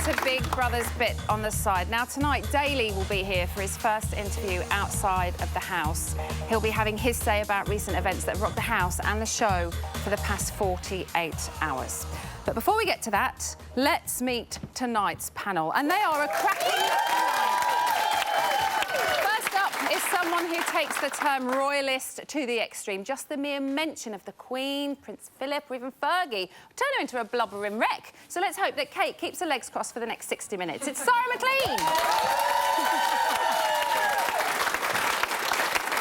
to Big Brother's bit on the side. Now, tonight, Daly will be here for his first interview outside of the house. He'll be having his say about recent events that have rocked the house and the show for the past 48 hours. But before we get to that, let's meet tonight's panel. And they are a cracking... First up is someone who takes the term royalist to the extreme. Just the mere mention of the Queen, Prince Philip, or even Fergie turn her into a blubbering wreck. So let's hope that Kate keeps her legs crossed for the next 60 minutes. It's Sarah McLean.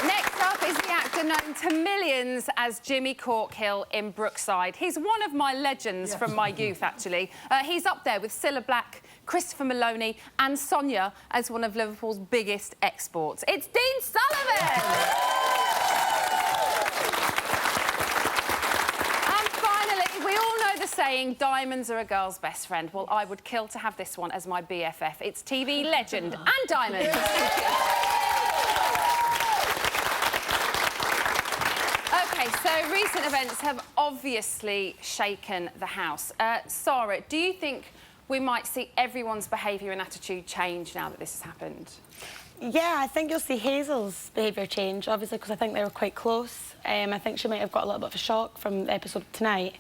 Next up is the actor known to millions as Jimmy Corkhill in Brookside. He's one of my legends from my youth, actually. He's up there with Cilla Black, Christopher Maloney and Sonia as one of Liverpool's biggest exports. It's Dean Sullivan! And finally, we all know the saying, diamonds are a girl's best friend. Well, I would kill to have this one as my BFF. It's TV legend and diamonds. OK, so recent events have obviously shaken the house. Sarah, do you think we might see everyone's behaviour and attitude change now that this has happened? Yeah, I think you'll see Hazel's behaviour change, obviously, because I think they were quite close. I think she might have got a little bit of a shock from the episode tonight.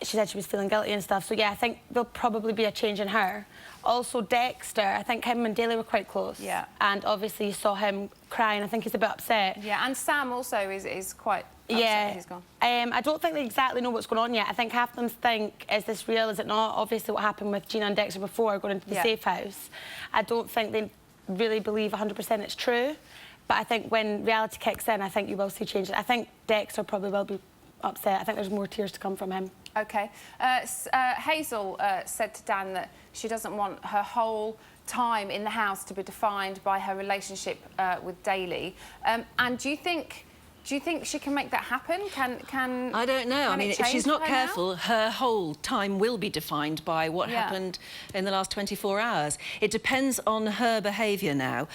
She said she was feeling guilty and stuff, so yeah, I think there'll probably be a change in her. Also, Dexter, I think him and Daly were quite close. Yeah. And obviously you saw him crying. I think he's a bit upset. Yeah, and Sam also is quite upset that he's gone. I don't think they exactly know what's going on yet. I think half of them think, is this real, is it not? Obviously what happened with Gina and Dexter before, going into the safe house. I don't think they really believe 100% it's true. But I think when reality kicks in, I think you will see change. I think Dexter probably will be upset. I think there's more tears to come from him. OK. Hazel said to Dan that she doesn't want her whole time in the house to be defined by her relationship with Daly. And do you think she can make that happen? Can I don't know. I mean, if she's not careful, now? her whole time will be defined by what happened in the last 24 hours. It depends on her behaviour now,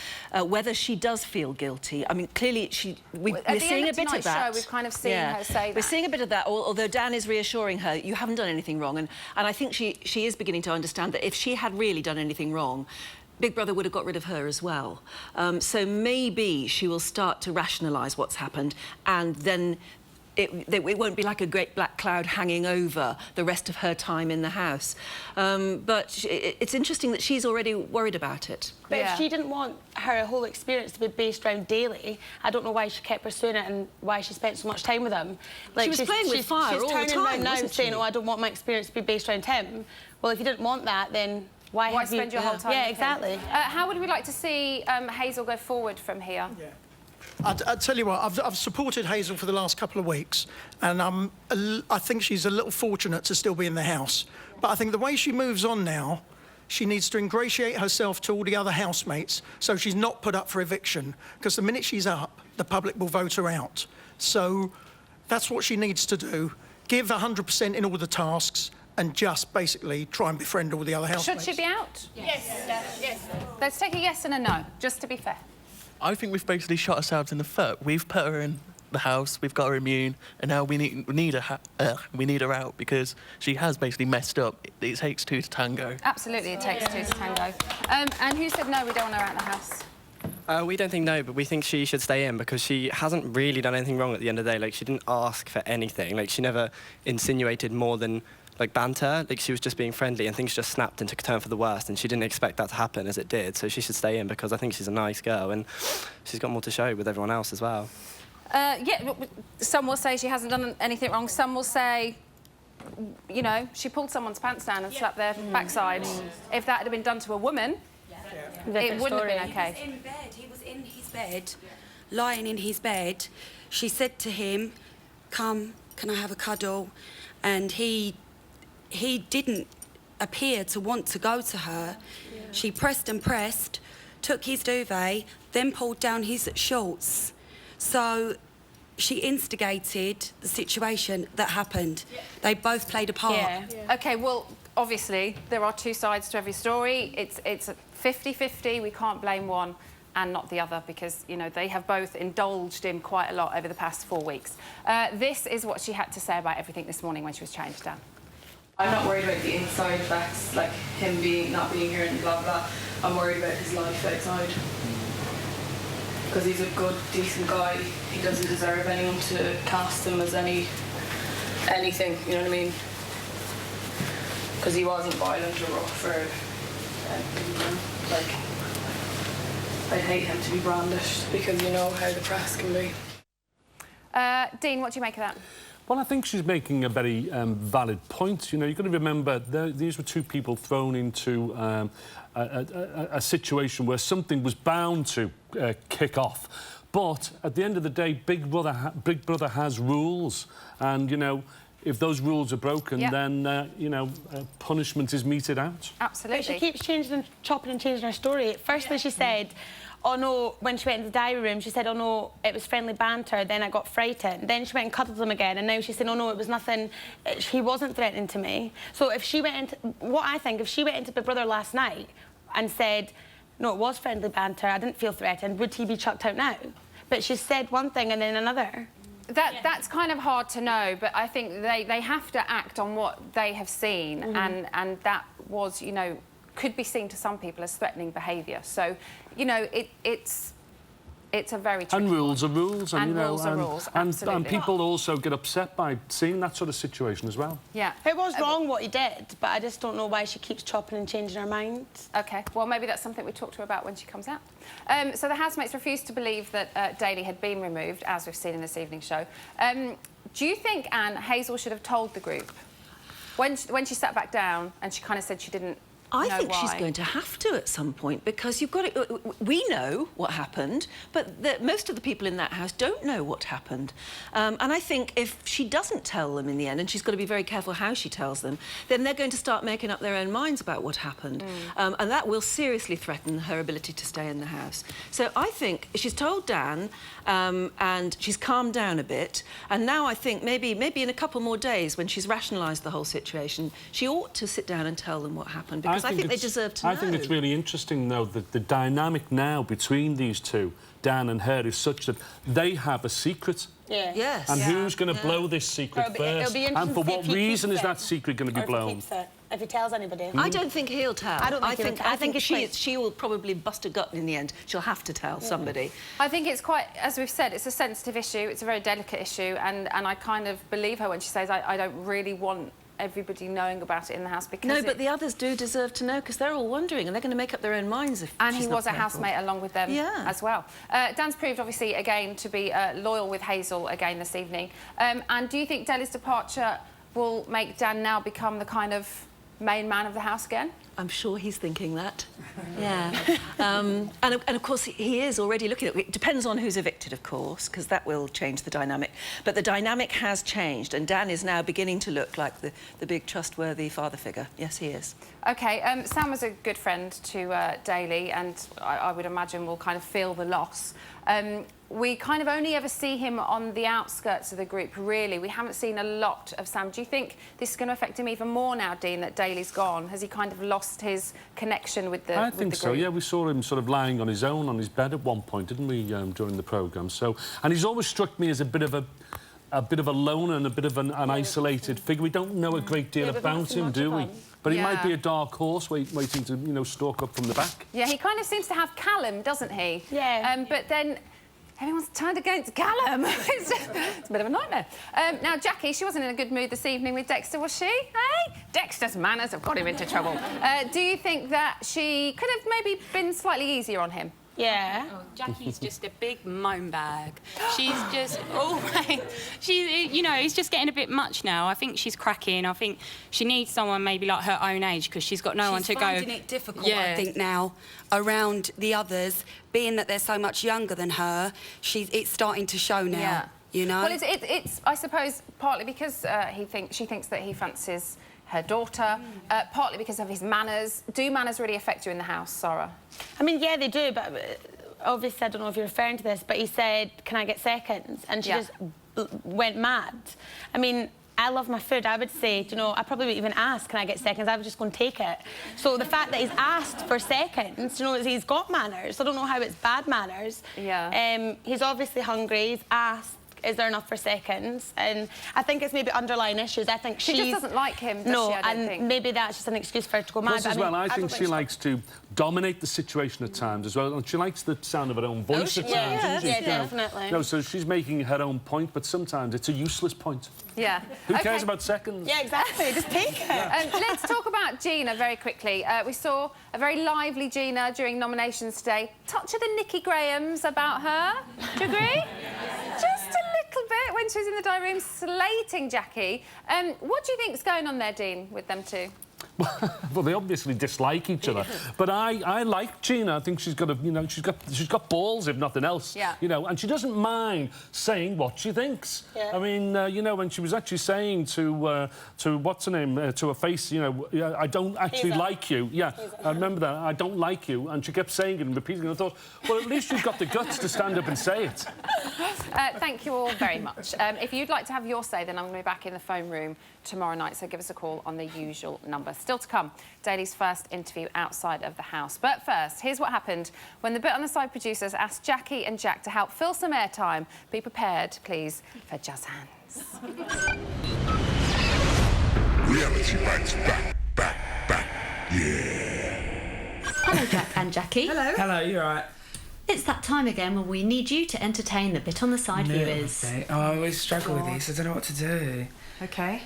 whether she does feel guilty. I mean, clearly, we're seeing a bit of that. Show, we've kind of seen her say that. We're seeing a bit of that, although Dan is reassuring her, you haven't done anything wrong. And I think she is beginning to understand that if she had really done anything wrong, Big Brother would have got rid of her as well. So maybe she will start to rationalise what's happened, and then it won't be like a great black cloud hanging over the rest of her time in the house. But it's interesting that she's already worried about it. But if she didn't want her whole experience to be based around Daly, I don't know why she kept pursuing it and why she spent so much time with him. Like, she was playing with fire all the time, She's turning around now and saying, she? oh, I don't want my experience to be based around him. Well, if you didn't want that, then why spend your whole time? Yeah, exactly. How would we like to see Hazel go forward from here? Yeah. I'll tell you what, I've supported Hazel for the last couple of weeks, and I think she's a little fortunate to still be in the house. But I think the way she moves on now, she needs to ingratiate herself to all the other housemates so she's not put up for eviction, because the minute she's up, the public will vote her out. So that's what she needs to do. Give 100% in all the tasks, and just basically try and befriend all the other housemates. Should she be out? Yes. Yes. Let's take a yes and a no, just to be fair. I think we've basically shot ourselves in the foot. We've put her in the house, we've got her immune, and now we need her out because she has basically messed up. It takes two to tango. Absolutely, it takes two to tango. And who said no, we don't want her out of the house? We don't think no, but we think she should stay in because she hasn't really done anything wrong at the end of the day. Like, she didn't ask for anything. Like, she never insinuated more than like banter. Like, she was just being friendly, and things just snapped and took a turn for the worst, and she didn't expect that to happen as it did. So she should stay in because I think she's a nice girl and she's got more to show with everyone else as well. Yeah, some will say she hasn't done anything wrong. Some will say, you know, she pulled someone's pants down and slapped their backside. If that had been done to a woman, it wouldn't have been OK. He was in bed. He was in his bed, lying in his bed. She said to him, "Come, can I have a cuddle?" And he didn't appear to want to go to her. She pressed and pressed, took his duvet, then pulled down his shorts. So she instigated the situation that happened. They both played a part. OK, well, obviously, there are two sides to every story. It's 50-50. We can't blame one and not the other because, you know, they have both indulged in quite a lot over the past 4 weeks. This is what she had to say about everything this morning when she was changed down. I'm not worried about the inside facts, like him not being here and blah blah. I'm worried about his life outside. Because he's a good, decent guy. He doesn't deserve anyone to cast him as anything, you know what I mean? Because he wasn't violent or rough or anything, like, I'd hate him to be brandished because you know how the press can be. Dean, what do you make of that? Well, I think she's making a very valid point. You know, you've got to remember these were two people thrown into a situation where something was bound to kick off. But at the end of the day, Big Brother has rules, and you know, if those rules are broken, then you know, punishment is meted out. Absolutely. But she keeps changing and chopping and changing her story. Firstly, she said, oh no, when she went into the diary room, she said, oh no, it was friendly banter, then I got frightened. Then she went and cuddled him again, and now she's saying, oh no, it was nothing, he wasn't threatening to me. So if she went into, what I think, if she went into Big Brother last night and said, no, it was friendly banter, I didn't feel threatened, would he be chucked out now? But she said one thing and then another. That's kind of hard to know, but I think they have to act on what they have seen, and that was, you know, could be seen to some people as threatening behaviour. So, you know, it's a very tricky and rules one. are rules, and you know, rules are rules, absolutely. and people also get upset by seeing that sort of situation as well. Yeah, it was wrong what he did, but I just don't know why she keeps chopping and changing her mind. OK, well, maybe that's something we talk to her about when she comes out. So the housemates refused to believe that Daly had been removed, as we've seen in this evening's show. Do you think, Anne, Hazel should have told the group when she sat back down and she kind of said she didn't I know think why? she's going to have to at some point, because you've got to, we know what happened, but most of the people in that house don't know what happened. And I think if she doesn't tell them in the end, and she's got to be very careful how she tells them, then they're going to start making up their own minds about what happened. And that will seriously threaten her ability to stay in the house. So I think she's told Dan, and she's calmed down a bit, and now I think maybe in a couple more days, when she's rationalised the whole situation, she ought to sit down and tell them what happened, because I think they deserve to know. I think it's really interesting, though, that the dynamic now between these two, Dan and her, is such that they have a secret. Yeah. Yes. And who's going to blow this secret first? And for what reason is that secret going to be blown? If he tells anybody. I don't think he'll tell. I think she will probably bust a gut in the end. She'll have to tell somebody. I think it's quite, as we've said, it's a sensitive issue. It's a very delicate issue, and I kind of believe her when she says, I don't really want everybody knowing about it in the house, because no, but the others do deserve to know, because they're all wondering, and they're going to make up their own minds if and she's he not was a careful. housemate along with them as well. Dan's proved, obviously, again, to be loyal with Hazel again this evening. And do you think Daly's departure will make Dan now become the kind of main man of the house again? I'm sure he's thinking that. Yeah. And of course, he is already looking at it. It depends on who's evicted, of course, because that will change the dynamic. But the dynamic has changed, and Dan is now beginning to look like the big, trustworthy father figure. Yes, he is. OK, Sam was a good friend to Daly, and I would imagine will kind of feel the loss. We kind of only ever see him on the outskirts of the group, really. We haven't seen a lot of Sam. Do you think this is going to affect him even more now, Dean, that Daly's gone? Has he kind of lost his connection with the group? I think so, yeah. We saw him sort of lying on his own on his bed at one point, didn't we, during the programme? So, and he's always struck me as a bit of a loner and a bit of an isolated figure. We don't know a great deal about him, do we? But he might be a dark horse waiting to, you know, stalk up from the back. Yeah, he kind of seems to have Callum, doesn't he? Yeah. But then everyone's turned against Callum. It's a bit of a nightmare. Now, Jackie, she wasn't in a good mood this evening with Dexter, was she? Hey? Dexter's manners have got him into trouble. Do you think that she could have maybe been slightly easier on him? Yeah. Oh, Jackie's just a big moan bag. She's just always... you know, it's just getting a bit much now. I think she's cracking. I think she needs someone maybe like her own age, because she's got no one to go... She's finding it difficult, I think, now, around the others. Being that they're so much younger than her, it's starting to show now, you know? Well, it's I suppose, partly because she thinks that he fancies her daughter, partly because of his manners. Do manners really affect you in the house, Sarah? I mean, yeah, they do, but obviously, I don't know if you're referring to this, but he said, can I get seconds? And she just went mad. I mean, I love my food. I would say, you know, I probably wouldn't even ask, can I get seconds? I would just go and take it. So the fact that he's asked for seconds, you know, he's got manners. I don't know how it's bad manners. Yeah. He's obviously hungry. He's asked is there enough for seconds? And I think it's maybe underlying issues. I think she just doesn't like him, does no, she? I don't and think. maybe that's just an excuse for her to go mad. Plus, as well, I think she likes to dominate the situation at times as well, and she likes the sound of her own voice at times. Yeah, doesn't she? definitely. You know, so she's making her own point, but sometimes it's a useless point. Yeah. Who cares about seconds? Yeah, exactly. Just take it. Let's talk about Gina very quickly. We saw a very lively Gina during nominations today. Touch of the Nikki Grahams about her. Do you agree? Just a little bit when she was in the diary room slating Jackie. What do you think's going on there, Dean, with them two? Well, they obviously dislike each other, but I like Gina. I think she's got she's got balls, if nothing else. Yeah. You know, and she doesn't mind saying what she thinks. Yeah. I mean, you know, when she was actually saying to what's her name, to her face, you know, I don't actually like you. Yeah, I remember that. I don't like you, and she kept saying it and repeating it. I thought, well, at least you've got the guts to stand up and say it. Thank you all very much. If you'd like to have your say, then I'm going to be back in the phone room tomorrow night, so give us a call on the usual number. Still to come, Daily's first interview outside of the house. But first, here's what happened when the Bit on the Side producers asked Jackie and Jack to help fill some airtime. Be prepared, please, for Jazz Hands. Reality Bites back, yeah. Hello, Jack and Jackie. Hello. Hello, you alright? It's that time again when we need you to entertain the Bit on the Side viewers. Okay. Oh, I always struggle with these. I don't know what to do. Okay.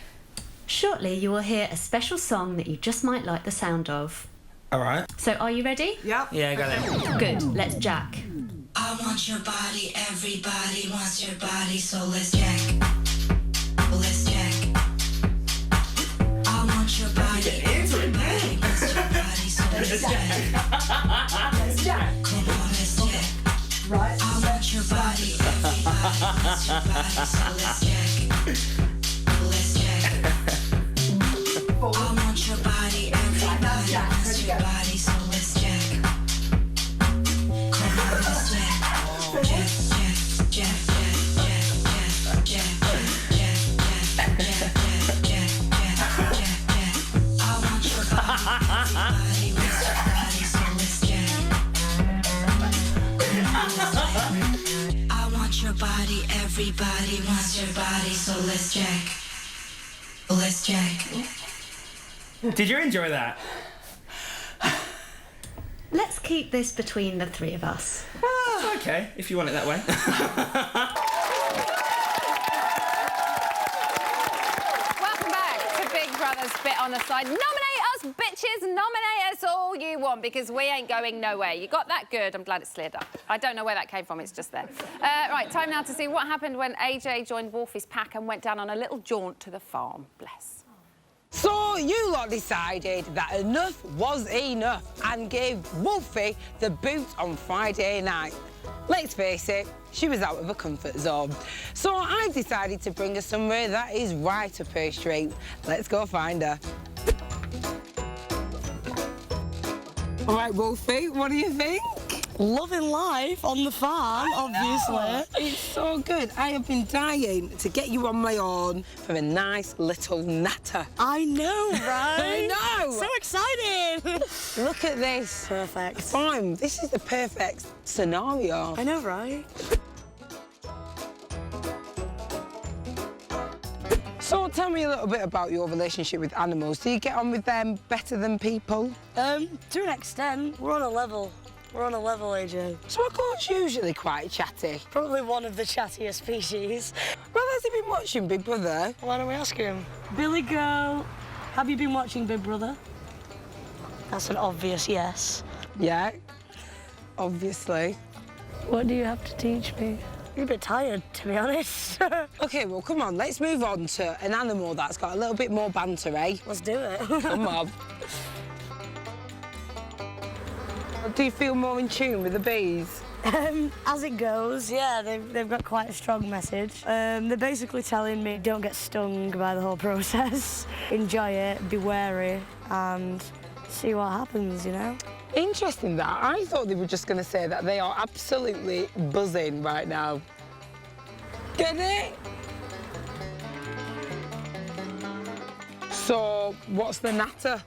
Shortly, you will hear a special song that you just might like the sound of. Alright. So, are you ready? Yep. Yeah, got it. Good. Let's jack. I want your body, everybody wants your body, so let's jack. Let's jack. I want your body, everybody wants your body, so let's jack. Let's jack. Come on, let's jack. Right. I want your body, everybody wants your body, so let's jack. Let's jack. I want your body, everybody wants your body, so let's jack. Come on, let's jack. Everybody wants your body, so let's jack. Let's jack. Did you enjoy that? Let's keep this between the three of us. Okay, if you want it that way. Welcome back to Big Brother's Bit on the Side. Nominate us, bitches! Nominate us all you want, because we ain't going nowhere. You got that? Good. I'm glad it slid up. I don't know where that came from. It's just there. Right, time now to see what happened when AJ joined Wolfie's pack and went down on a little jaunt to the farm. Bless. So you lot decided that enough was enough and gave Wolfie the boot on Friday night. Let's face it, she was out of her comfort zone. So I've decided to bring her somewhere that is right up her street. Let's go find her. All right, Wolfie, what do you think? Loving life on the farm, obviously. It's so good. I have been dying to get you on my own for a nice little natter. I know, right? I know. So excited. Look at this. Perfect. Fine. This is the perfect scenario. I know, right? So tell me a little bit about your relationship with animals. Do you get on with them better than people? To an extent. We're on a level. We're on a level, AJ. So are goats usually quite chatty? Probably one of the chattiest species. Well, has he been watching Big Brother? Why don't we ask him? Billy Girl, have you been watching Big Brother? That's an obvious yes. Yeah, obviously. What do you have to teach me? You're a bit tired, to be honest. OK, well, come on, let's move on to an animal that's got a little bit more banter, eh? Let's do it. Come on. Do you feel more in tune with the bees? As it goes, yeah, they've got quite a strong message. They're basically telling me don't get stung by the whole process. Enjoy it, be wary, and see what happens, you know? Interesting that. I thought they were just going to say that they are absolutely buzzing right now. Get it? So, what's the natter?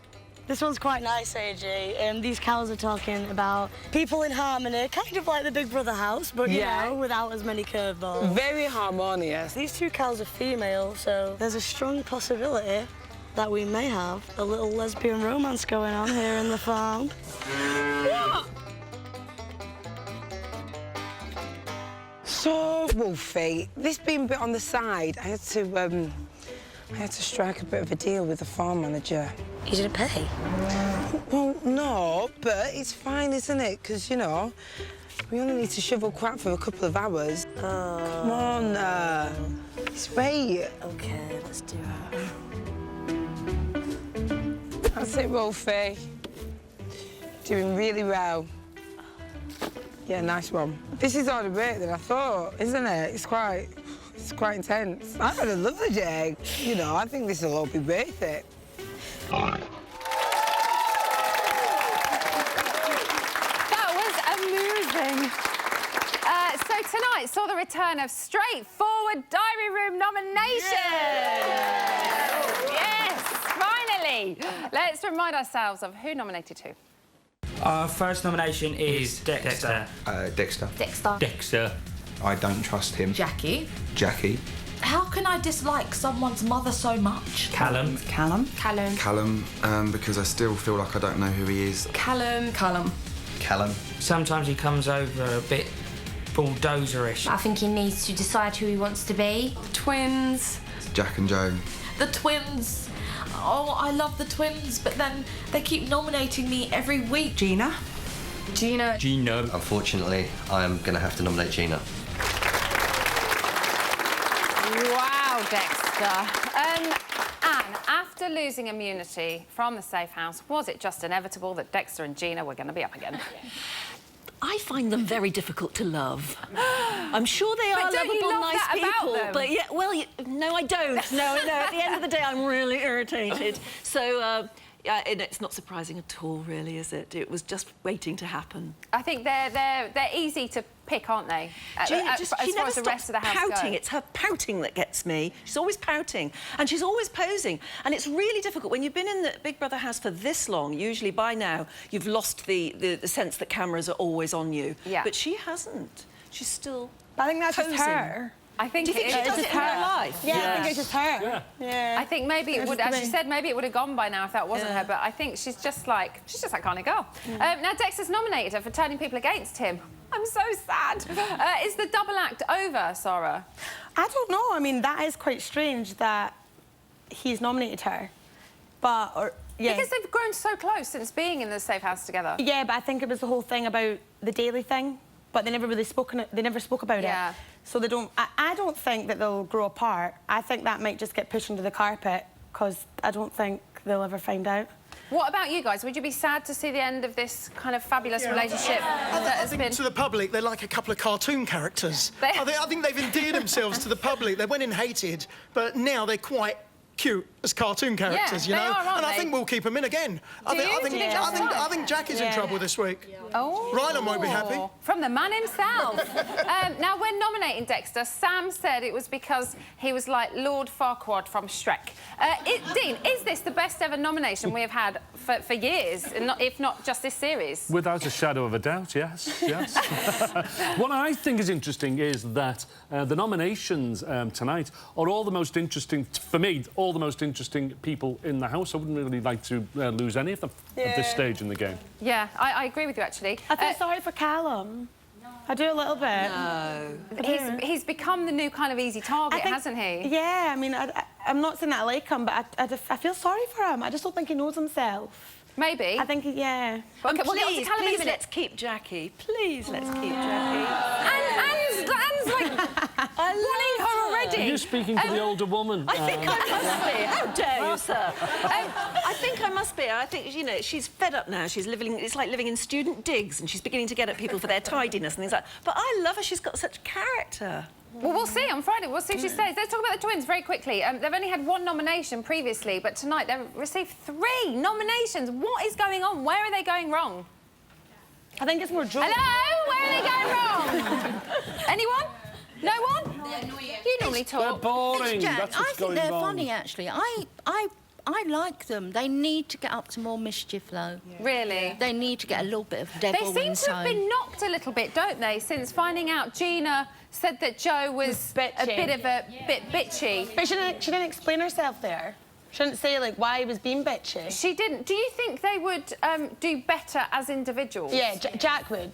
This one's quite nice, AJ. These cows are talking about people in harmony, kind of like the Big Brother house, but, you know, without as many curveballs. Very harmonious. These two cows are female, so there's a strong possibility that we may have a little lesbian romance going on here in the farm. What? So, Wolfie, this being a bit on the side, I had to strike a bit of a deal with the farm manager. You didn't pay? Well, no, but it's fine, isn't it? Because, you know, we only need to shovel crap for a couple of hours. Come on, it's right. OK, let's do it. That's it, Wolfie. Doing really well. Yeah, nice one. This is harder work than I thought, isn't it? It's quite intense. I had a lovely day. You know, I think this will all be worth it. That was amusing. So tonight saw the return of straightforward diary room nominations. Yes, finally. Let's remind ourselves of who nominated who. Our first nomination is Dexter. Dexter. Dexter. I don't trust him. Jackie. Jackie. How can I dislike someone's mother so much? Callum. Callum. Because I still feel like I don't know who he is. Callum. Sometimes he comes over a bit bulldozerish. I think he needs to decide who he wants to be. The twins. Jack and Joe. The twins. Oh, I love the twins, but then they keep nominating me every week. Gina. Unfortunately, I am going to have to nominate Gina. Wow, Dexter. Anne, after losing immunity from the safe house, was it just inevitable that Dexter and Gina were going to be up again? I find them very difficult to love. I'm sure they are don't you lovable, love nice that about people. them? But yeah, well, no, I don't. No, at the end of the day, I'm really irritated. So, yeah, and it's not surprising at all, really, is it? It was just waiting to happen. I think they're easy to pick, aren't they? She as far never as the rest of the house pouting. go. It's her pouting that gets me. She's always pouting, and she's always posing. And it's really difficult when you've been in the Big Brother house for this long. Usually, by now, you've lost the sense that cameras are always on you. Yeah. But she hasn't. She's still. I think that's posing. just her. I think Do you think she does it in real life? Yeah, I think it's just her. Yeah. I think maybe it would, as she said, maybe it would have gone by now if that wasn't her. But I think she's just that kind of girl. Now Dexter's nominated her for turning people against him. I'm so sad. Is the double act over, Sarah? I don't know. I mean, that is quite strange that he's nominated her. Because they've grown so close since being in the safe house together. Yeah, but I think it was the whole thing about the daily thing. But they never really spoke about it. So they don't. I don't think that they'll grow apart. I think that might just get pushed under the carpet because I don't think they'll ever find out. What about you guys? Would you be sad to see the end of this kind of fabulous relationship that has been? To the public, they're like a couple of cartoon characters. I think they've endeared themselves to the public. They went in hated, but now they're quite cute as cartoon characters, you know. And I think we'll keep them in again. I think Jack is in trouble this week. Oh. Rylan won't be happy. From the man himself. Now, when nominating Dexter, Sam said it was because he was like Lord Farquaad from Shrek. Dean, is this the best ever nomination we have had for years, if not just this series? Without a shadow of a doubt, yes. What I think is interesting is that the nominations tonight are all the most interesting, for me, all the most interesting people in the house. I wouldn't really like to lose any of them at this stage in the game. Yeah, I agree with you, actually. I feel sorry for Callum. I do a little bit. No. He's become the new kind of easy target, hasn't he? Yeah, I mean, I'm not saying that I like him, but I feel sorry for him. I just don't think he knows himself. Maybe. I think, yeah. Okay, please, let's keep Jackie. Please, let's keep Jackie. Anne's like wanting her already. Are you speaking for the older woman? I think I must be. How dare you, sir? I think I must be. I think, you know, she's fed up now. She's living, it's like living in student digs, and she's beginning to get at people for their tidiness and things like that. But I love her. She's got such character. Well, we'll see on Friday. We'll see if she stays. Let's talk about the twins very quickly. They've only had one nomination previously, but tonight they've received 3 nominations. What is going on? Where are they going wrong? I think it's more joy. Hello? Where are they going wrong? Anyone? No one? You normally talk. They're boring. Jack, That's what's I think going they're wrong. funny, actually. I like them. They need to get up to more mischief, though. Really? They need to get a little bit of devil They seem inside. to have been knocked a little bit, don't they, since finding out Gina said that Joe was a bit of a bit bitchy. But she didn't explain herself there. She didn't say, like, why he was being bitchy. She didn't. Do you think they would do better as individuals? Yeah, Jack would.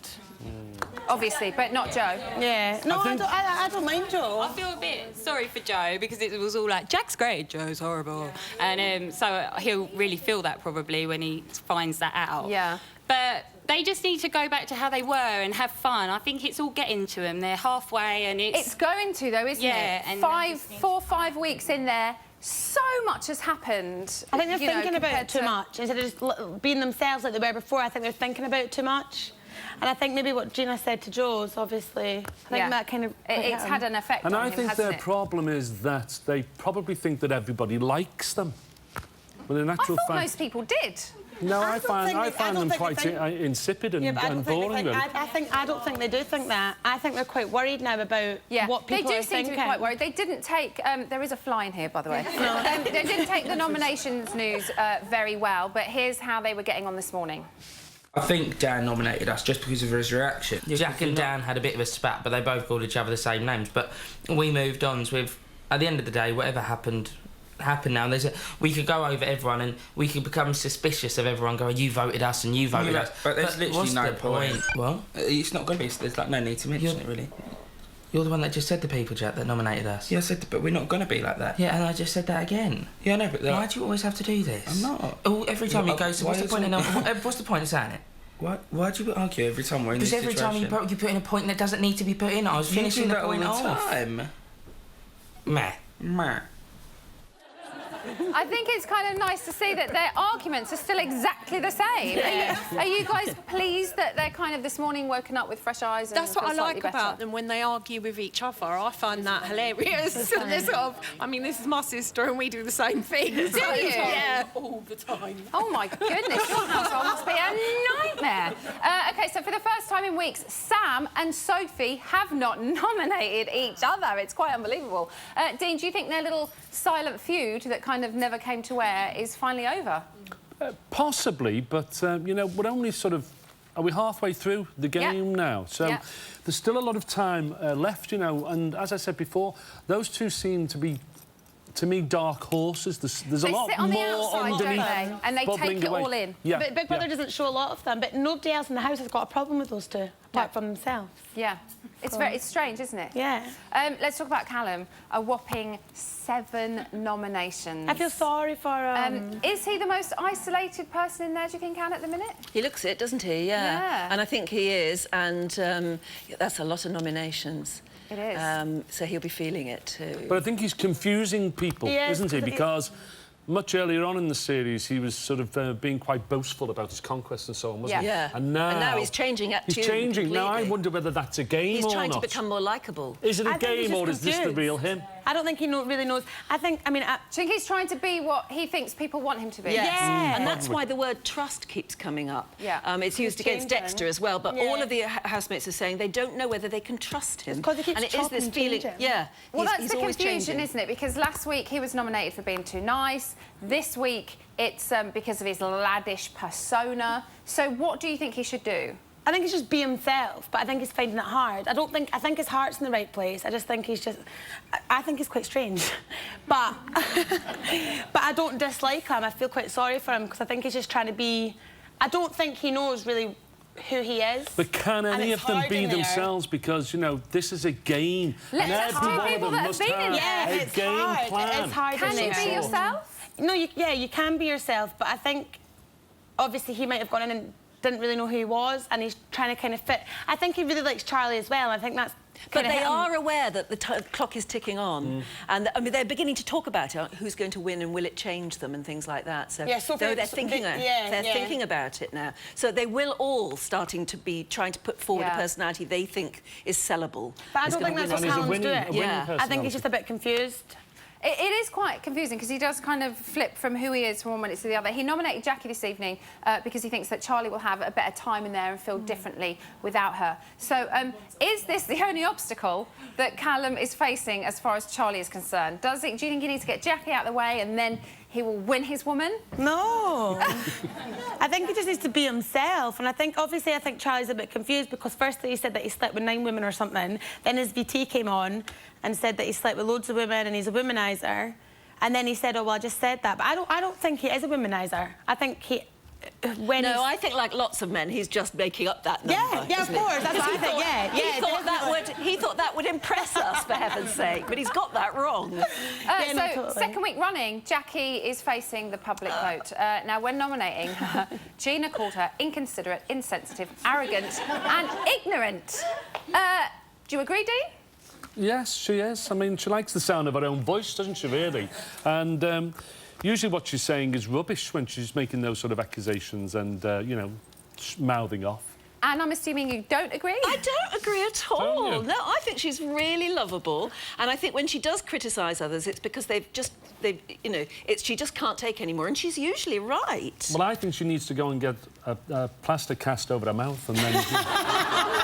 Obviously, but not Joe. Yeah. No, I don't mind Joe. I feel a bit sorry for Joe because it was all like, Jack's great, Joe's horrible. And so he'll really feel that probably when he finds that out. Yeah. But they just need to go back to how they were and have fun. I think it's all getting to them. They're halfway and it's going to, though, isn't it? And 4 or 5 weeks in there, so much has happened. I think they're you know, thinking about compared it too much. Instead of just being themselves like they were before, I think they're thinking about it too much. And I think maybe what Gina said to Joe's, obviously, I think that kind of... It's had an effect And on I him, think hasn't their it? problem is that they probably think that everybody likes them. When in I actual thought fact... most people did. No, I find them quite insipid and boring. I don't think they do think that. I think they're quite worried now about what people they are do seem thinking. to be quite worried. They didn't take... there is a fly in here, by the way. They didn't take the nominations news very well, but here's how they were getting on this morning. I think Dan nominated us just because of his reaction. Jack and Dan had a bit of a spat, but they both called each other the same names. But we moved on with, at the end of the day, whatever happened now. We could go over everyone and we could become suspicious of everyone going, you voted us and you voted us. But there's literally what's no the point. Well, it's not going to be. There's like no need to mention it, really. You're the one that just said the people, Jack, that nominated us. Yeah, I said, but we're not going to be like that. Yeah, and I just said that again. Yeah, I know, but... Why do you always have to do this? I'm not. Oh, every time you go, so what's the point of saying it? Why do you argue every time we're in this situation? Because every time you put in a point that doesn't need to be put in. I was finishing the point off. You do that all the time. Meh. I think it's kind of nice to see that their arguments are still exactly the same. Yeah. Are you guys pleased that they're kind of this morning woken up with fresh eyes? And That's what I feel slightly like better? about them when they argue with each other. I find that hilarious. They're sort of, I mean, this is my sister and we do the same thing. Do you? Yeah, all the time. Oh my goodness, your household must be a nightmare. Okay, so for the first time in weeks, Sam and Sophie have not nominated each other. It's quite unbelievable. Dean, do you think their little silent feud that kind of never came to air is finally over? Possibly, but, you know, we're only sort of... Are we halfway through the game now? So there's still a lot of time left, you know, and as I said before, those two seem to be, to me, dark horses. There's a lot sit on more the outside, underneath, don't they? And they bubbling take it away. all in. Yeah. But Big Brother doesn't show a lot of them, but nobody else in the house has got a problem with those two, apart from themselves. Yeah. It's strange, isn't it? Yeah. Let's talk about Callum. A whopping 7 nominations. I feel sorry for him. Is he the most isolated person in there, do you think, Anne, at the minute? He looks it, doesn't he? Yeah. And I think he is, and that's a lot of nominations. It is. So he'll be feeling it too. But I think he's confusing people, Yes, isn't he? Because much earlier on in the series, he was sort of being quite boastful about his conquest and so on, wasn't he? Yeah. And now he's changing attitude. He's changing. Completely. Now, I wonder whether that's a game He's or trying not. to become more likeable. Is it a I think he's game or just is this the confused. real him? I don't think he really knows. I think Do you think he's trying to be what he thinks people want him to be? Yes. And that's why the word trust keeps coming up. Yeah. It's used He's against changing. Dexter as well, but Yeah. all of the housemates are saying they don't know whether they can trust him. Because he keeps and it is this chopping, feeling. changing. Yeah. Well, he's that's the always confusion, changing. isn't it? Because last week he was nominated for being too nice. This week it's because of his laddish persona. So what do you think he should do? I think he's just be himself, but I think he's finding it hard. I think his heart's in the right place. I just think he's just... I think he's quite strange. But I don't dislike him. I feel quite sorry for him because I think he's just trying to be... I don't think he knows really who he is. But can And any it's of them hard be in there. themselves? Because, you know, this is a game. Let's and have every two one of people them that have must been in have it. a it's game hard. plan. It's hard. Can in you there. be yourself? No, you can be yourself, but I think obviously he might have gone in and didn't really know who he was, and he's trying to kind of fit. I think he really likes Charlie as well. I think that's. But kinda they hit him. are aware that the clock is ticking on, and I mean they're beginning to talk about it, who's going to win and will it change them and things like that. So Yeah, Sophie- they're thinking, yeah. thinking about it now. So they will all starting to be trying to put forward a personality they think is sellable. But I is don't think gonna that's win. what Callum's doing. Yeah. I think he's just a bit confused. It is quite confusing because he does kind of flip from who he is from one minute to the other. He nominated Jackie this evening because he thinks that Charlie will have a better time in there and feel differently without her. So is this the only obstacle that Callum is facing as far as Charlie is concerned? Do you think he needs to get Jackie out of the way and then he will win his woman? No. I think he just needs to be himself. And I think Charlie's a bit confused because firstly he said that he slept with 9 women or something. Then his VT came on and said that he slept with loads of women and he's a womanizer. And then he said, oh, well, I just said that. But I don't think he is a womanizer. I think he... I think, like lots of men, he's just making up that number. Yeah, of course. That's what I think. He thought that would impress us, for heaven's sake, but he's got that wrong. Second week running, Jackie is facing the public vote. Now, when nominating her, Gina called her inconsiderate, insensitive, arrogant and ignorant. Do you agree, Dee? Yes, she is. I mean, she likes the sound of her own voice, doesn't she, really? And usually what she's saying is rubbish when she's making those sort of accusations and, you know, mouthing off. And I'm assuming you don't agree? I don't agree at all. No, I think she's really lovable. And I think when she does criticise others, it's because she just can't take anymore. And she's usually right. Well, I think she needs to go and get a plaster cast over her mouth and then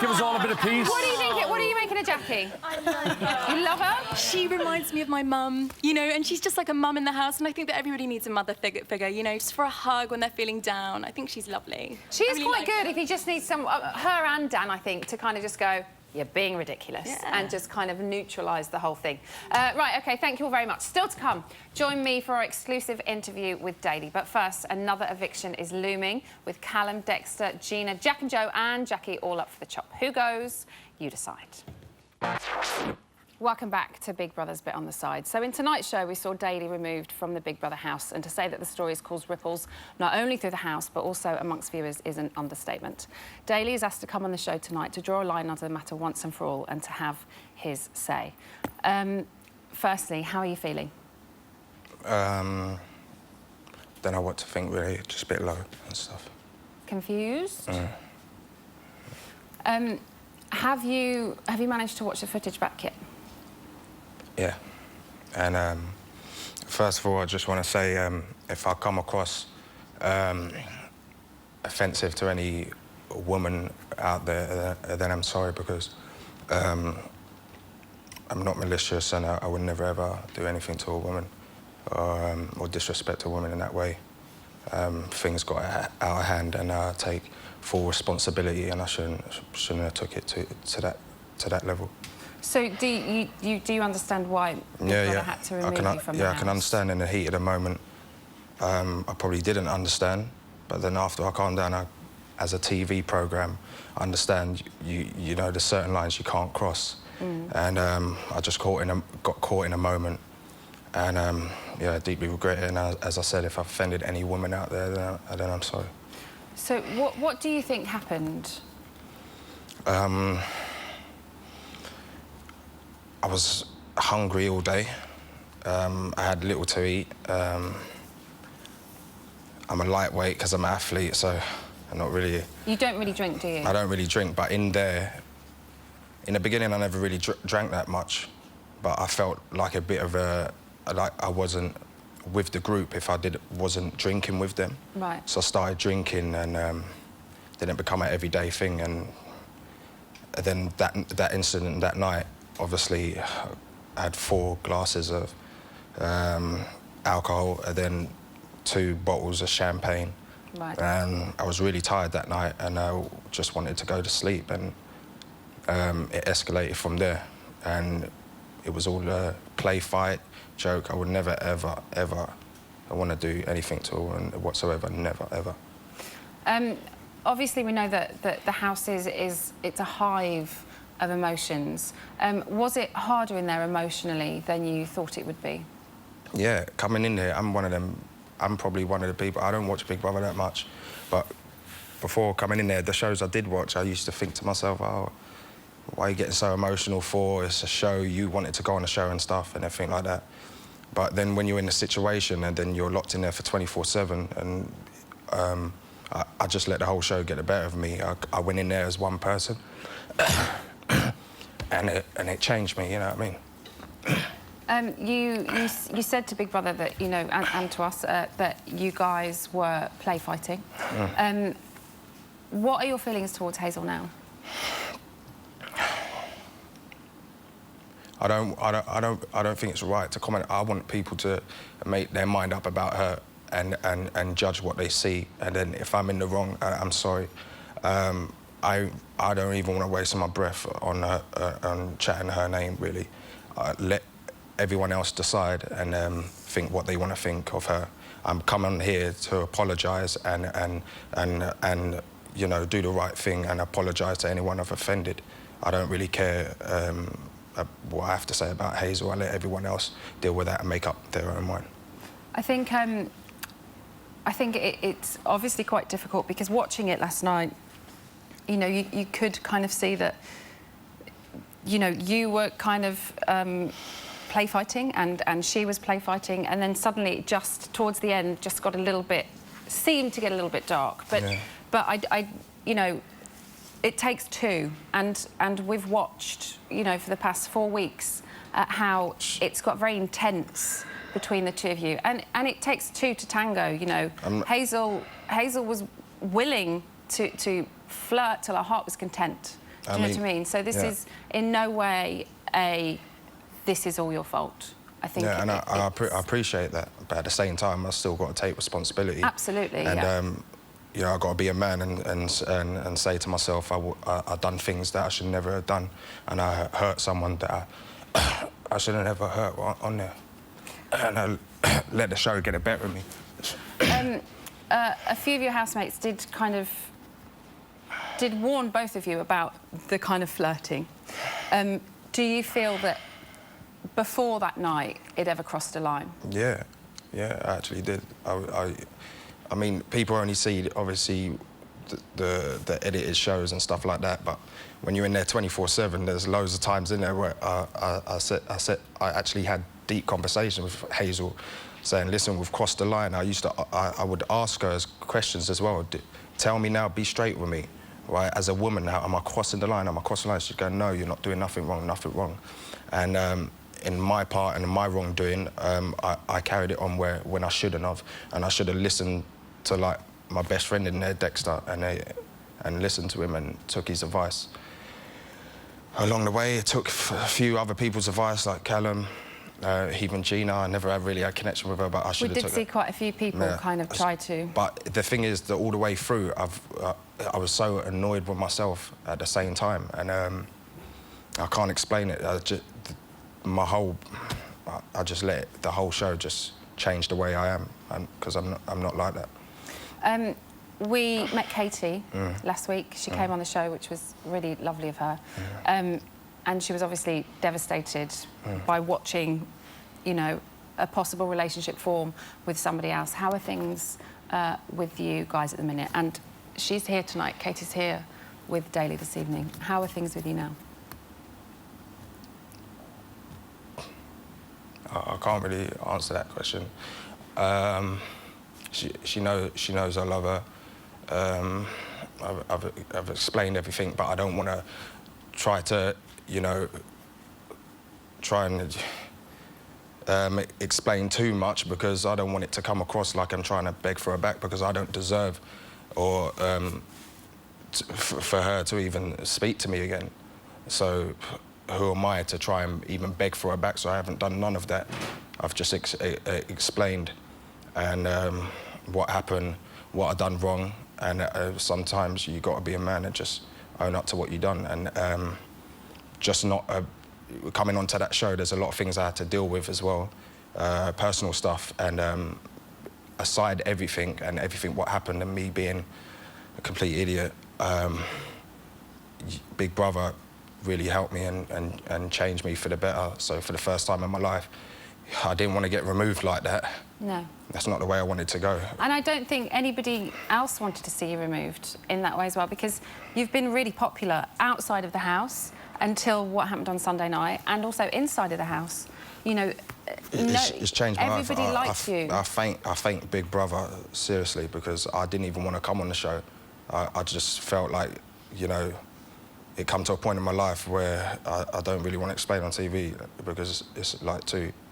give us all a bit of peace. What do you think? What are you making of Jackie? I love her. You love her? She reminds me of my mum, you know, and she's just like a mum in the house. And I think that everybody needs a mother figure, you know, just for a hug when they're feeling down. I think she's lovely. She is quite good if you just need some... her and Dan, I think, to kind of just go, you're being ridiculous, and just kind of neutralise the whole thing. Right, OK, thank you all very much. Still to come, join me for our exclusive interview with Daly. But first, another eviction is looming with Callum, Dexter, Gina, Jack and Joe and Jackie all up for the chop. Who goes? You decide. Welcome back to Big Brother's Bit on the Side. So in tonight's show, we saw Daly removed from the Big Brother house, and to say that the story has caused ripples not only through the house but also amongst viewers is an understatement. Daly is asked to come on the show tonight to draw a line under the matter once and for all and to have his say. Firstly, how are you feeling? Don't know what to think, really. Just a bit low and stuff. Confused? Have you managed to watch the footage back yet? Yeah. And first of all, I just want to say, if I come across offensive to any woman out there, then I'm sorry, because I'm not malicious and I would never, ever do anything to a woman or disrespect a woman in that way. Things got out of hand and I take full responsibility, and I shouldn't have took it to that level. So do you understand why Big Brother had to remove you from the house? I can understand in the heat of the moment. I probably didn't understand, but then after I calmed down, as a TV programme, I understand you know there's certain lines you can't cross, and I just got caught in a moment, and I deeply regret it. And as I said, if I offended any woman out there, then I'm sorry. So what do you think happened? I was hungry all day. I had little to eat. I'm a lightweight because I'm an athlete, so I'm not really... You don't really drink, do you? I don't really drink, but in the beginning, I never really drank that much. But I felt like a bit of like I wasn't with the group if I wasn't drinking with them. Right. So I started drinking, and didn't become an everyday thing. And then that incident that night, obviously, I had 4 glasses of alcohol and then 2 bottles of champagne. Right. And I was really tired that night, and I just wanted to go to sleep, and it escalated from there. And it was all a play, fight, joke. I would never, ever, ever want to do anything to a woman whatsoever. Never, ever. Obviously, we know that the house it's a hive of emotions. Was it harder in there emotionally than you thought it would be? Yeah, coming in there, I'm probably one of the people, I don't watch Big Brother that much, but before coming in there, the shows I did watch, I used to think to myself, oh, why are you getting so emotional for? It's a show, you wanted to go on a show and stuff and everything like that. But then when you're in a situation and then you're locked in there for 24/7, and I just let the whole show get the better of me. I went in there as one person, and it changed me, you know what I mean? You said to Big Brother that, you know, and to us, that you guys were play fighting. What are your feelings towards Hazel now? I don't think it's right to comment. I want people to make their mind up about her and judge what they see. And then if I'm in the wrong, I'm sorry. I don't even want to waste my breath on chatting her name, really. Let everyone else decide and think what they want to think of her. I'm coming here to apologise and you know, do the right thing and apologise to anyone I've offended. I don't really care what I have to say about Hazel. I let everyone else deal with that and make up their own mind. I think it's obviously quite difficult because watching it last night, you know, you could kind of see that, you know, you were kind of play fighting and she was play fighting, and then suddenly just towards the end just got a little bit, seemed to get a little bit dark. But yeah. but I you know, it takes two, and we've watched, you know, for the past 4 weeks how it's got very intense between the two of you, and it takes two to tango. You know, Hazel was willing to flirt till her heart was content. Do you know what I mean? So this is in no way this is all your fault. I think. Yeah, and I appreciate that, but at the same time, I've still got to take responsibility. Absolutely. And you know, I've got to be a man and say to myself, I've done things that I should never have done, and I hurt someone that I should have never hurt on there, and I let the show get the better of me. A few of your housemates did warn both of you about the kind of flirting. Do you feel that before that night it ever crossed a line? Yeah, I actually did. I mean, people only see, obviously, the edited shows and stuff like that, but when you're in there 24/7, there's loads of times in there where I actually had deep conversations with Hazel, saying, listen, we've crossed the line. I would ask her questions as well. Tell me now, be straight with me. Right, as a woman now, am I crossing the line? Am I crossing the line? She'd go, no, you're not doing nothing wrong, nothing wrong. And in my part and in my wrongdoing, I carried it on when I shouldn't have, and I should have listened to like my best friend in there, Dexter, and listened to him and took his advice. Along the way, it took a few other people's advice, like Callum, even Gina. I never really had connection with her, but I should have. We did see quite a few people kind of try to. But the thing is that all the way through, I was so annoyed with myself at the same time, and I can't explain it. I just let the whole show just change the way I am, because I'm not like that. We met Katie last week. She came on the show, which was really lovely of her. And she was obviously devastated by watching, you know, a possible relationship form with somebody else. How are things with you guys at the minute? And she's here tonight. Katie's here with Daly this evening. How are things with you now? I can't really answer that question. She knows I love her. I've explained everything, but I don't want to try to, you know, explain too much, because I don't want it to come across like I'm trying to beg for her back, because I don't deserve or for her to even speak to me again. So who am I to try and even beg for her back? So I haven't done none of that. I've just explained and what happened, what I've done wrong, and sometimes you got to be a man and just own up to what you've done. And just not coming onto that show, there's a lot of things I had to deal with as well, personal stuff, and aside everything and everything what happened and me being a complete idiot, Big Brother really helped me and changed me for the better. So for the first time in my life, I didn't want to get removed like that. No. That's not the way I wanted to go. And I don't think anybody else wanted to see you removed in that way as well, because you've been really popular outside of the house until what happened on Sunday night, and also inside of the house. You know, it's changed my life. Everybody likes you. I thank Big Brother, seriously, because I didn't even want to come on the show. I just felt like, you know, it come to a point in my life where I don't really want to explain on TV, because it's like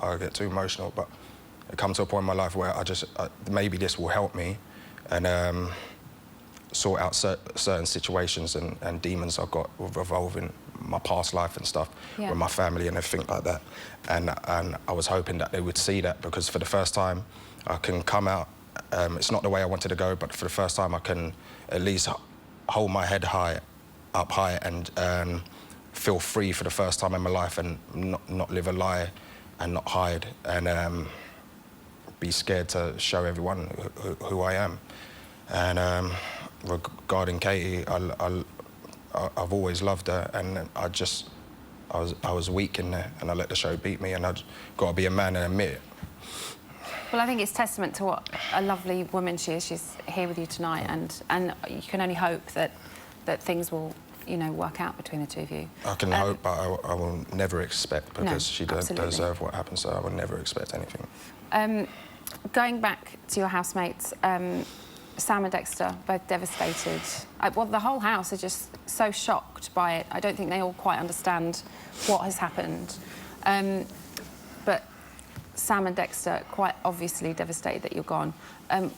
I get too emotional, but it come to a point in my life where maybe this will help me and sort out certain situations and demons I've got revolving my past life and stuff with my family and everything like that. And I was hoping that they would see that, because for the first time I can come out. It's not the way I wanted to go, but for the first time I can at least hold my head up high and feel free for the first time in my life, and not live a lie and not hide and be scared to show everyone who I am. And regarding Katie, I've always loved her, and I was weak in there, and I let the show beat me, and I've got to be a man and admit it. Well, I think it's testament to what a lovely woman she is. She's here with you tonight, and you can only hope that things will, you know, work out between the two of you. I can hope, but I will never expect, because she doesn't deserve what happened, so I will never expect anything. Going back to your housemates, Sam and Dexter, both devastated. Well, the whole house are just so shocked by it. I don't think they all quite understand what has happened. But Sam and Dexter quite obviously devastated that you're gone.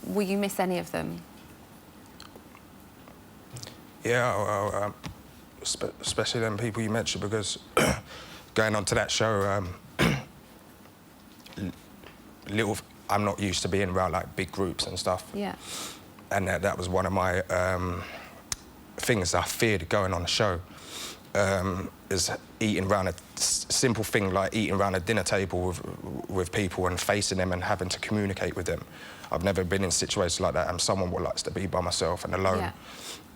Will you miss any of them? Yeah, especially them people you mentioned, because going on to that show, I'm not used to being around like big groups and stuff. Yeah. And that was one of my things I feared going on the show, is eating around a simple thing like eating around a dinner table with people and facing them and having to communicate with them. I've never been in situations like that. I'm someone who likes to be by myself and alone.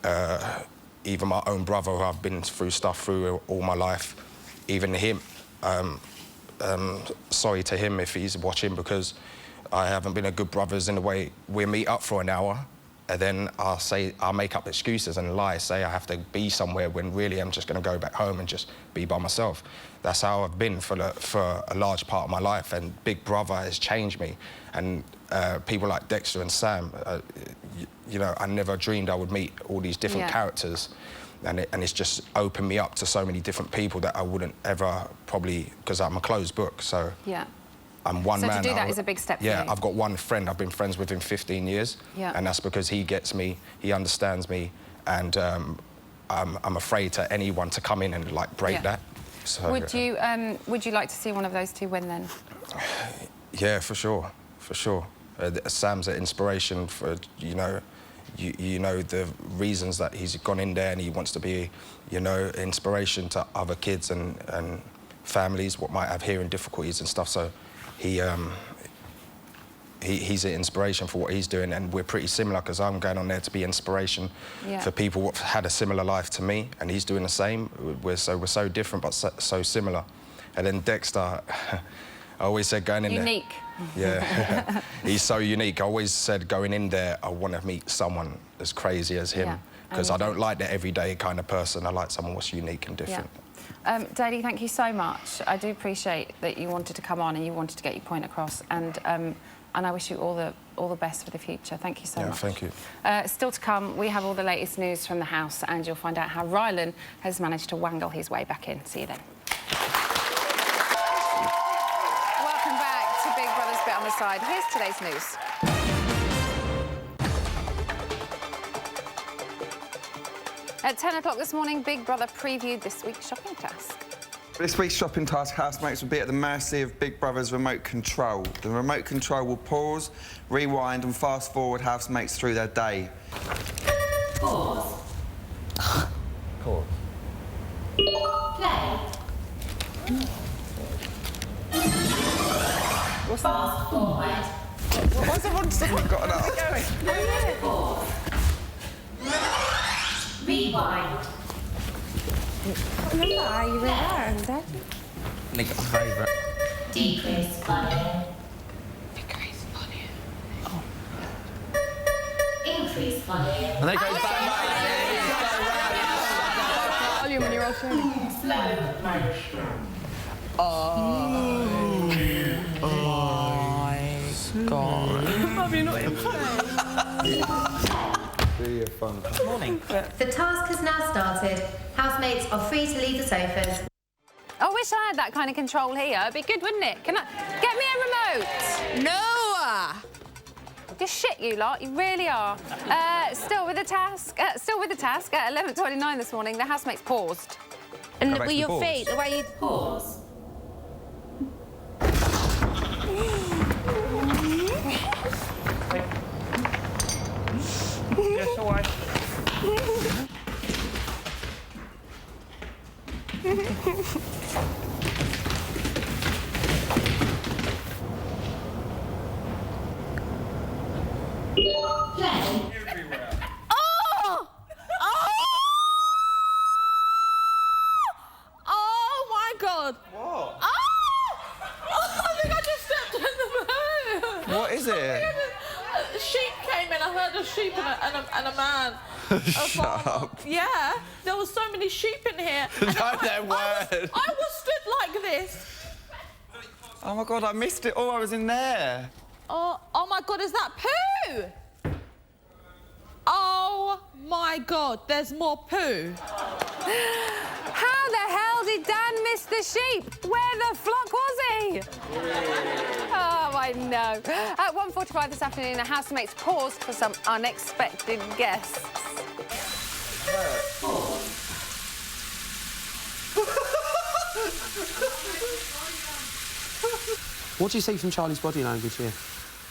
Yeah. Even my own brother, who I've been through stuff through all my life, even him, sorry to him if he's watching, because I haven't been a good brother in the way we meet up for an hour, and then I'll make up excuses and lie, say I have to be somewhere when really I'm just going to go back home and just be by myself. That's how I've been for a large part of my life, and Big Brother has changed me. And people like Dexter and Sam, you know, I never dreamed I would meet all these different characters, and it's just opened me up to so many different people that I wouldn't ever probably, because I'm a closed book, so I'm one man. So to do that is a big step for you. Yeah, I've got one friend. I've been friends with him 15 years, and that's because he gets me, he understands me, and I'm afraid to anyone to come in and like break that. So, would you like to see one of those two win then? Yeah, for sure, for sure. Sam's an inspiration for, you know, you know the reasons that he's gone in there, and he wants to be, you know, inspiration to other kids and families what might have hearing difficulties and stuff. So he's an inspiration for what he's doing, and we're pretty similar, because I'm going on there to be inspiration for people who've had a similar life to me, and he's doing the same. We're so different but so similar. And then Dexter, I always said going in unique. There... Yeah, he's so unique. I always said going in there, I want to meet someone as crazy as him, because I don't like the everyday kind of person. I like someone who's unique and different. Daly, thank you so much. I do appreciate that you wanted to come on and you wanted to get your point across, and I wish you all the best for the future. Thank you so much. Thank you. Still to come, we have all the latest news from the house, and you'll find out how Rylan has managed to wangle his way back in. See you then. Welcome back to Big Brother's Bit on the Side. Here's today's news. At 10 o'clock this morning, Big Brother previewed this week's shopping task. This week's shopping task, housemates will be at the mercy of Big Brother's remote control. The remote control will pause, rewind and fast forward housemates through their day. Pause. Pause. Play. What's fast forward. Why's everyone suddenly got an arse? Pause. Rewind. Remember, you were there, Dad? Nick, favourite. Decrease volume. Decrease volume. Oh. Increase volume. And then it goes back. Volume when you're all showing. Slow motion. Oh my God. Have you not in Fun. Morning. The task has now started. Housemates are free to leave the sofas. I wish I had that kind of control here. It'd be good, wouldn't it? Can I get me a remote? No! Just shit, you lot. You really are. Still with the task. At 11:29 this morning, the housemates paused. And Go back with to your the boards. feet, the way you... Pause. Yes, all right. Oh! Oh my God! What? Oh! Oh, I think I just stepped in the poo. What is it? A sheep came in. I heard a sheep and a man. Shut up. Yeah, there was so many sheep in here. No, And there weren't. I was stood like this. Oh my God, I missed it all. I was in there. Oh my God, is that poo? Oh my God, there's more poo. How the hell did Dan miss the sheep? Where the flock was he? Oh, I know. At 1:45 this afternoon, the housemates paused for some unexpected guests. What do you see from Charlie's body language here?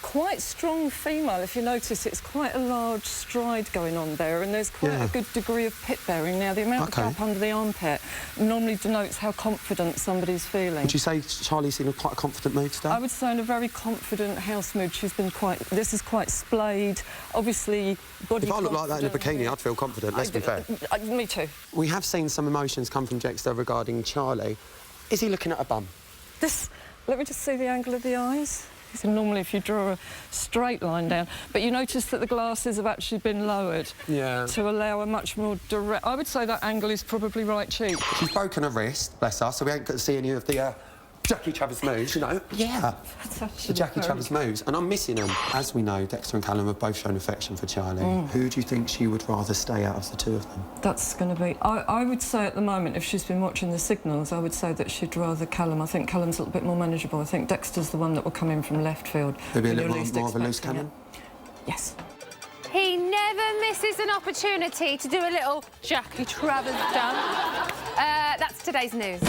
Quite strong female. If you notice, it's quite a large stride going on there, and there's quite a good degree of pit bearing. Now, the amount of gap under the armpit normally denotes how confident somebody's feeling. Would you say Charlie's in quite a confident mood today? I would say in a very confident house mood. She's been quite... This is quite splayed. Obviously, body If I looked like that in a bikini, I'd feel confident, let's be fair. Me too. We have seen some emotions come from Dexter regarding Charlie. Is he looking at a bum? This... Let me just see the angle of the eyes. So normally if you draw a straight line down, but you notice that the glasses have actually been lowered to allow a much more direct... I would say that angle is probably right cheek. She's broken her wrist, bless her, so we ain't got to see any of the Jackie Travers moves, you know? Yeah. The Jackie Travers moves, and I'm missing them. As we know, Dexter and Callum have both shown affection for Charlie. Who do you think she would rather stay out of the two of them? That's going to be... I would say at the moment, if she's been watching the signals, I would say that she'd rather Callum. I think Callum's a little bit more manageable. I think Dexter's the one that will come in from left field. He'll be a little more of a loose cannon? Yes. He never misses an opportunity to do a little Jackie Travers dance. That's today's news.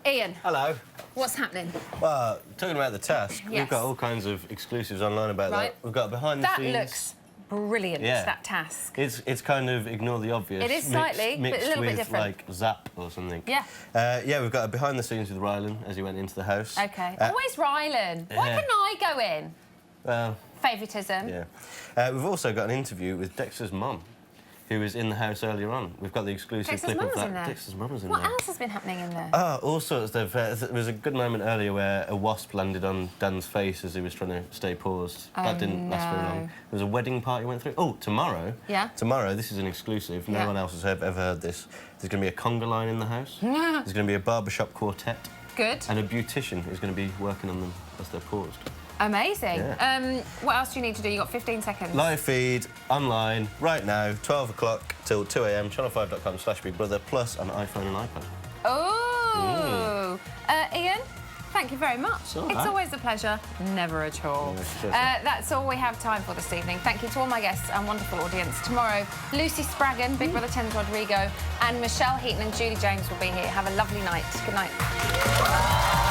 Ian. Hello. What's happening? Well, talking about the task, Yes. we've got all kinds of exclusives online about Right. that. We've got behind the That scenes. looks brilliant, Yeah. that task. It's kind of ignore the obvious. It is slightly, but a mixed little bit with, different. like Zap or something. Yeah. Yeah, we've got a behind the scenes with Rylan as he went into the house. OK. Always Rylan. Why yeah. couldn't I go in? Well, Favouritism. yeah. We've also got an interview with Dexter's mum, who was in the house earlier on. We've got the exclusive Dexter's clip mum of was that. in there. Dexter's mum was in What there. else has been happening in there? Oh, all sorts. There was a good moment earlier where a wasp landed on Dan's face as he was trying to stay paused. That didn't last very long. There was a wedding party went through. Oh, tomorrow. Yeah. Tomorrow, this is an exclusive. No Yeah. one else has ever heard this. There's going to be a conga line in the house. There's going to be a barbershop quartet. Good. And a beautician who's going to be working on them as they're paused. Amazing. Yeah. What else do you need to do? You've got 15 seconds. Live feed, online, right now, 12 o'clock till 2 a.m, channel5.com/BigBrother, plus on iPhone and iPad. Oh. Ian, thank you very much. all It's right. always a pleasure. Never at all. cheers. That's all we have time for this evening. Thank you to all my guests and wonderful audience. Tomorrow, Lucy Spraggan, Big Brother Thames Rodrigo, and Michelle Heaton and Julie James will be here. Have a lovely night. Good night.